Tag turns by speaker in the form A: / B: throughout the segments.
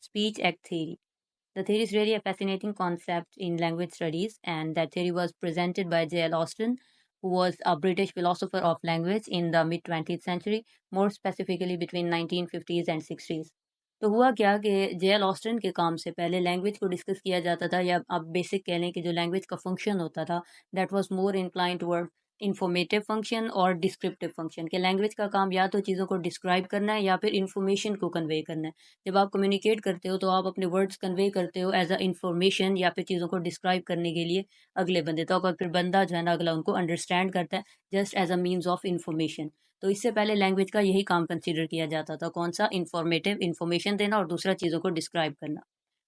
A: Speech Act Theory. The theory is really a fascinating concept in language studies, and that theory was presented by J.L. Austin, who was a British philosopher of language in the mid 20th century, more specifically between 1950s and 60s. तो हुआ क्या कि J L Austin के काम से पहले language को discuss किया जाता था, या आप बेसिक कह लें कि जो लैंग्वेज का फंक्शन होता था, that was more incline toward informative function और डिस्क्रिप्टिव फंक्शन। के लैंग्वेज का काम या तो चीज़ों को डिस्क्राइब करना है या फिर इंफॉर्मेशन को कन्वे करना है। जब आप कम्युनिकेट करते हो तो आप अपने वर्ड्स कन्वे करते हो एज अ इंफॉर्मेशन या फिर चीज़ों को डिस्क्राइब करने के लिए अगले बंदे तक, और फिर बंदा जो है ना अगला उनको अंडरस्टैंड करता है just as a means of information. तो इससे पहले लैंग्वेज का यही काम कंसिडर किया जाता था, कौन सा, इंफॉर्मेटिव, इंफॉर्मेशन देना, और दूसरा चीज़ों को डिस्क्राइब करना।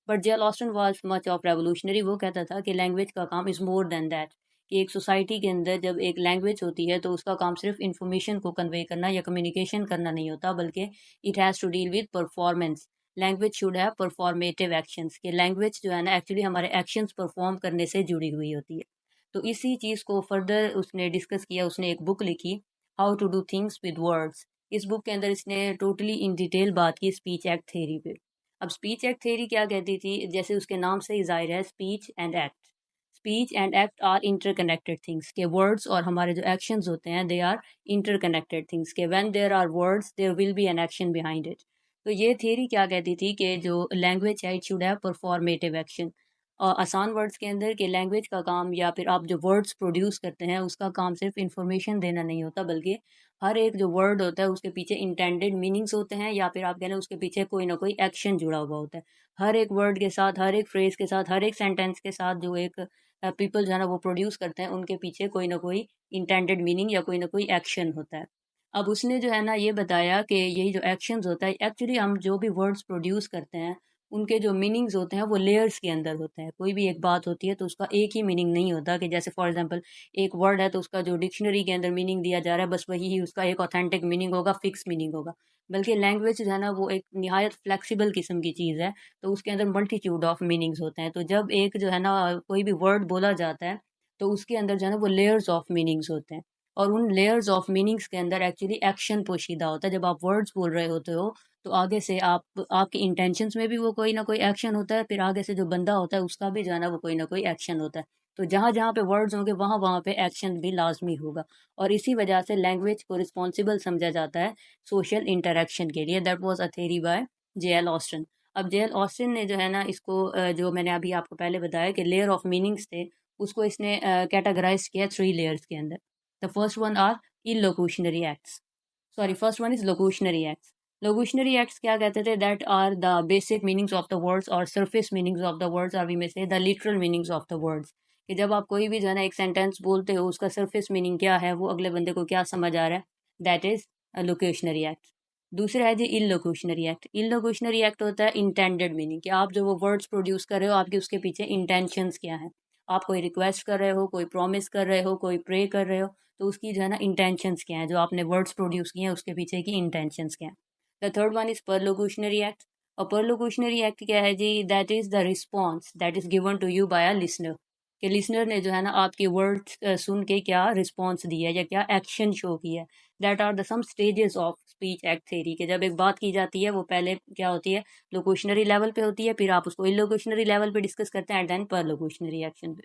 A: But J Austin was much of revolutionary. वो कहता था कि लैंग्वेज का काम इज़ मोर देन दैट, कि एक सोसाइटी के अंदर जब एक लैंग्वेज होती है तो उसका काम सिर्फ इंफॉर्मेशन को कन्वे करना या कम्युनिकेशन करना नहीं होता, बल्कि it has to deal with performance. Language should have performative actions, कि लैंग्वेज जो है ना एक्चुअली हमारे एक्शंस परफॉर्म करने से जुड़ी हुई होती है। तो इसी चीज़ को फर्दर उसने डिस्कस किया। उसने एक बुक लिखी, how to do things with words. इस बुक के अंदर इसने टोटली इन डिटेल बात की स्पीच एक्ट थ्योरी पे। अब स्पीच एक्ट थ्योरी क्या कहती थी, जैसे उसके नाम से ही ज़ाहिर है, speech and act. Speech and act are interconnected things, के वर्ड्स और हमारे जो एक्शंस होते हैं दे आर इंटरकनेक्टेड थिंग्स, के when there are words there will be an action behind it. तो ये थ्योरी क्या कहती थी कि जो लैंग्वेज है it should have performative action. आसान वर्ड्स के अंदर के लैंग्वेज का काम या फिर आप जो वर्ड्स प्रोड्यूस करते हैं उसका काम सिर्फ इंफॉर्मेशन देना नहीं होता, बल्कि हर एक जो वर्ड होता है उसके पीछे इंटेंडेड मीनिंग्स होते हैं, या फिर आप कह लें उसके पीछे कोई ना कोई एक्शन जुड़ा हुआ होता है। हर एक वर्ड के साथ, हर एक फ्रेज के साथ, हर एक सेंटेंस के साथ जो एक पीपल जो है ना वो प्रोड्यूस करते हैं, उनके पीछे कोई ना कोई इंटेंडेड मीनिंग या कोई ना कोई एक्शन होता है। अब उसने जो है ना ये बताया कि यही जो एक्शंस होता है, एक्चुअली हम जो भी वर्ड्स प्रोड्यूस करते हैं उनके जो मीनिंग्स होते हैं वो लेयर्स के अंदर होते हैं। कोई भी एक बात होती है तो उसका एक ही मीनिंग नहीं होता, कि जैसे फॉर एग्जांपल एक वर्ड है तो उसका जो डिक्शनरी के अंदर मीनिंग दिया जा रहा है बस वही ही उसका एक ऑथेंटिक मीनिंग होगा, फिक्स मीनिंग होगा। बल्कि लैंग्वेज जो है ना वो एक निहायत फ्लेक्सिबल किस्म की चीज़ है, तो उसके अंदर मल्टीट्यूड ऑफ मीनिंग्स होते हैं। तो जब एक जो है ना कोई भी वर्ड बोला जाता है तो उसके अंदर जो है ना वो लेयर्स ऑफ मीनिंग्स होते हैं, और उन लेयर्स ऑफ मीनिंग्स के अंदर एक्चुअली एक्शन पोशीदा होता है। जब आप वर्ड्स बोल रहे होते हो तो आगे से आप आपके इंटेंशंस में भी वो कोई ना कोई एक्शन होता है, फिर आगे से जो बंदा होता है उसका भी जो है ना वो कोई ना कोई एक्शन होता है। तो जहाँ जहाँ पे वर्ड्स होंगे वहाँ वहाँ पे एक्शन भी लाजमी होगा, और इसी वजह से लैंग्वेज को रिस्पॉन्सिबल समझा जाता है सोशल इंटरेक्शन के लिए। That was a theory by J L Austin. अब जे एल ऑस्टिन ने जो है ना इसको जो मैंने अभी आपको पहले बताया कि लेयर ऑफ मीनिंग्स थे, उसको इसने कैटेगराइज किया थ्री लेयर्स के अंदर। The first one are illocutionary acts, sorry first one is locutionary acts. Locutionary acts क्या कहते थे, that are the basic meanings of the words और surface meanings of the words, are we में से the literal meanings of the words. कि जब आप कोई भी जो है ना एक सेंटेंस बोलते हो उसका सरफेस मीनिंग क्या है, वो अगले बंदे को क्या समझ आ रहा है, दैट इज लोक्यूशनरी एक्ट। दूसरा है जी इलोक्यूशनरी एक्ट। इलोक्यूशनरी एक्ट होता है इंटेंडेड मीनिंग, कि आप जो वो वर्ड्स प्रोड्यूस कर रहे हो आपके उसके पीछे इंटेंशंस क्या है। आप कोई रिक्वेस्ट कर रहे हो, कोई प्रॉमिस कर रहे हो, कोई प्रे कर रहे हो, तो उसकी जो है ना इंटेंशंस क्या है, जो आपने वर्ड्स प्रोड्यूस किए हैं उसके पीछे की इंटेंशंस क्या है। The third one is perlocutionary act. और परलोक्यूशनरी एक्ट क्या है जी, that is the response that is given to you by a listener. कि लिसनर ने जो है ना आपके वर्ड्स सुन के क्या रिस्पॉन्स दिया है या क्या एक्शन शो किया है। That are the some stages of speech act theory, के जब एक बात की जाती है वो पहले क्या होती है, लोक्यूशनरी लेवल पे होती है, फिर आप उसको इलोक्यूशनरी लेवल पे डिस्कस करते हैं, एंड देन परलोक्यूशनरी एक्शन पे।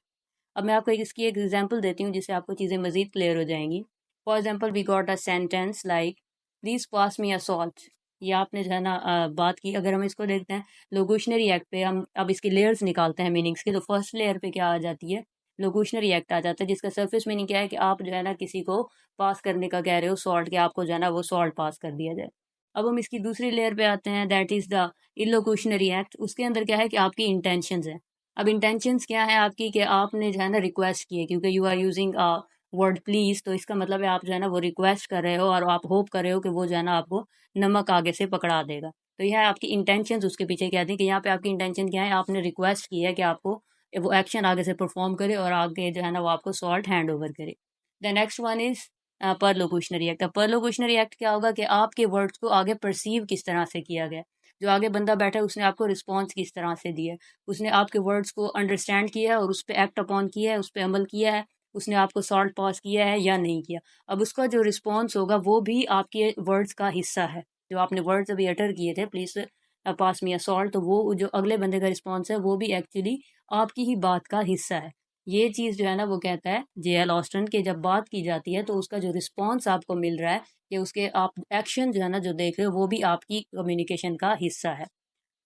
A: अब मैं आपको इसकी एक एग्जांपल देती हूँ जिससे आपको चीज़ें मज़ीद क्लियर हो जाएंगी। For example we got a sentence like please pass me a salt. ये आपने जो है ना बात की। अगर हम इसको देखते हैं लोक्यूशनरी एक्ट पे, हम अब इसकी लेयर्स निकालते हैं मीनिंग्स के, तो फर्स्ट लेयर पे क्या आ जाती है, लोक्यूशनरी एक्ट आ जाता है, जिसका सरफेस मीनिंग क्या है कि आप जो है ना किसी को पास करने का कह रहे हो सॉल्ट, के आपको जो है ना वो सॉल्ट पास कर दिया जाए। अब हम इसकी दूसरी लेयर पे आते हैं, दैट इज़ द इलोक्यूशनरी एक्ट। उसके अंदर क्या है कि आपकी इंटेंशंस है। अब इंटेंशंस क्या है आपकी, कि आपने जो है ना रिक्वेस्ट की है, क्योंकि you are using a word please, तो इसका मतलब है आप जो है ना वो रिक्वेस्ट कर रहे हो और आप होप कर रहे हो कि वो जो है ना आपको नमक आगे से पकड़ा देगा। तो यह है आपकी इंटेंशंस। उसके पीछे क्या थी, कि यहाँ पे आपकी इंटेंशन क्या है, आपने रिक्वेस्ट की है कि आपको वो एक्शन आगे से परफॉर्म करे और आगे जो है ना वो आपको सॉल्ट हैंड ओवर करे। The next one is perlocutionary act. Perlocutionary act क्या होगा, कि आपके वर्ड्स को आगे परसीव किस तरह से किया गया, जो आगे बंदा बैठा है उसने आपको रिस्पॉन्स किस तरह से दिया है, उसने आपके वर्ड्स को अंडरस्टैंड किया है और उस पर एक्ट अपॉन किया है, उस पर अमल किया है, उसने आपको सॉल्ट पास किया है या नहीं किया। अब उसका जो रिस्पॉन्स होगा वो भी आपके वर्ड्स का हिस्सा है। जो आपने वर्ड्स अभी अटर किए थे, please pass me a salt, तो वो जो अगले बंदे का रिस्पॉन्स है वो भी एक्चुअली आपकी ही बात का हिस्सा है। ये चीज़ जो है ना वो कहता है जे.एल. ऑस्टिन कि जब बात की जाती है तो उसका जो रिस्पॉन्स आपको मिल रहा है कि उसके आप एक्शन जो है ना जो देख रहे हो वो भी आपकी कम्युनिकेशन का हिस्सा है।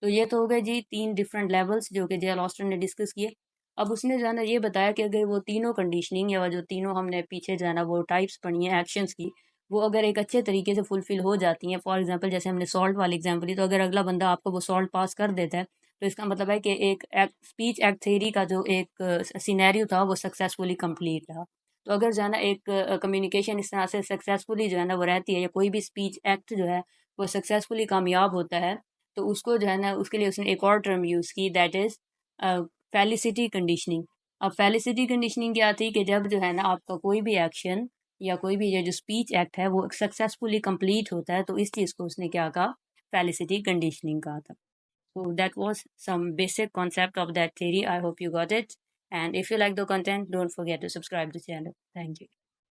A: तो ये तो हो गए जी 3 डिफरेंट लेवल्स जो कि जे.एल. ऑस्टिन ने डिस्कस किए। अब उसने जो है ना ये बताया कि अगर वो तीनों कंडीशनिंग या वो जो तीनों हमने पीछे जो है ना वो टाइप्स पढ़ी हैं एक्शंस की, वो अगर एक अच्छे तरीके से फुलफिल हो जाती हैं, फॉर एग्जांपल जैसे हमने सॉल्ट वाली एग्जांपल ली, तो अगर अगला बंदा आपको वो सॉल्ट पास कर देता है, तो इसका मतलब है कि एक स्पीच एक्ट थ्योरी का जो एक सिनेरियो था वो सक्सेसफुली कंप्लीट रहा। तो अगर जो है ना एक कम्युनिकेशन इस तरह से सक्सेसफुली जो है ना वो रहती है, या कोई भी स्पीच एक्ट जो है वो सक्सेसफुली कामयाब होता है, तो उसको जो है ना उसके लिए उसने एक और टर्म यूज़ की, दैट इज़ फेलिसिटी कंडीशनिंग। अब फेलिसिटी कंडीशनिंग क्या थी कि जब जो है ना आपका कोई भी एक्शन या कोई भी ये जो स्पीच एक्ट है वो सक्सेसफुली कंप्लीट होता है, तो इस चीज़ को उसने क्या कहा, फेलिसिटी कंडीशनिंग कहा था। So that was some basic concept of that theory. I hope you got it. And if you like the content, don't forget to subscribe to the channel. Thank you.